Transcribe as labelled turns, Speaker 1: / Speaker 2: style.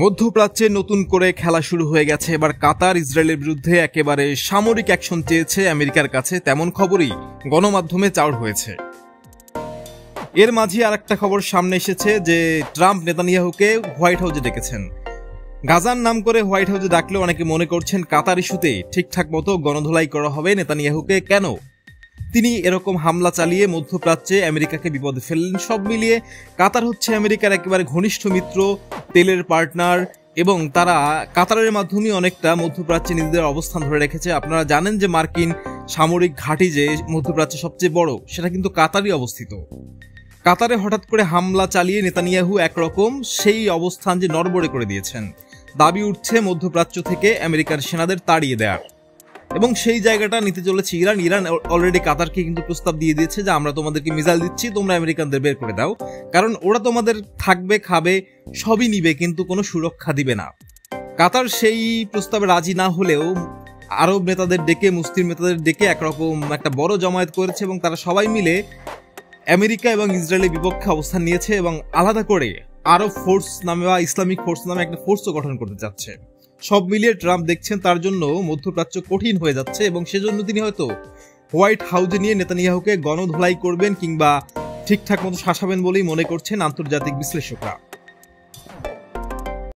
Speaker 1: মধ্যপ্রাচ্যে নতুন করে খেলা শুরু হয়ে গেছে। এবার কাতার ইসরায়েলের বিরুদ্ধে একেবারে সামরিক অ্যাকশন চেয়েছে আমেরিকার কাছে, তেমন খবরই গণমাধ্যমে চাউর হয়েছে। এর মাঝে আরেকটা খবর সামনে এসেছে যে ট্রাম্প নেতানিয়াহুকে হোয়াইট হাউসে ডেকেছেন। গাজার নাম করে হোয়াইট হাউসে ডাকলে অনেকে মনে করছেন কাতার ইস্যুতে ঠিকঠাক মতো গণধোলাই করা হবে নেতানিয়াহুকে। কেন তিনি এরকম হামলা চালিয়ে মধ্যপ্রাচ্যে আমেরিকাকে বিপদে ফেললেন? সব মিলিয়ে কাতার হচ্ছে আমেরিকার একেবারে ঘনিষ্ঠ মিত্র, তেলের পার্টনার, এবং তারা কাতারের মাধ্যমে অনেকটা মধ্যপ্রাচ্যে নিজেদের অবস্থান ধরে রেখেছে। আপনারা জানেন যে মার্কিন সামরিক ঘাঁটি যে মধ্যপ্রাচ্যে সবচেয়ে বড়, সেটা কিন্তু কাতারই অবস্থিত। কাতারে হঠাৎ করে হামলা চালিয়ে নেতানিয়াহু একরকম সেই অবস্থান যে নড়বড়ে করে দিয়েছেন। দাবি উঠছে মধ্যপ্রাচ্য থেকে আমেরিকার সেনাদের তাড়িয়ে দেওয়ার, এবং সেই জায়গাটা নিতে চলেছে ইরান। ইরান অলরেডি কাতারকে কিন্তু প্রস্তাব দিয়ে দিয়েছে যে আমরা তোমাদেরকে মিসাইল দিচ্ছি, তোমরা আমেরিকানদের বের করে দাও, কারণ ওরা তোমাদের থাকবে, খাবে, সবই নিবে, কিন্তু কোনো সুরক্ষা দিবে না। কাতার সেই প্রস্তাবে রাজি না হলেও আরব নেতাদের ডেকে, মুসলিম নেতাদের ডেকে একরকম একটা বড় জমায়েত করেছে, এবং তারা সবাই মিলে আমেরিকা এবং ইসরায়েলের বিপক্ষে অবস্থান নিয়েছে, এবং আলাদা করে আরব ফোর্স নামে বা ইসলামিক ফোর্স নামে একটা ফোর্সও গঠন করতে চাচ্ছে। সব মিলিয়ে ট্রাম্প দেখছেন তার জন্য মধ্যপ্রাচ্য কঠিন হয়ে যাচ্ছে, এবং সেজন্য তিনি হয়তো হোয়াইট হাউসে নিয়ে নেতানিয়াহুকে গণধোলাই করবেন কিংবা ঠিকঠাক মতো শাসাবেন বলেই মনে করছেন আন্তর্জাতিক বিশ্লেষকরা।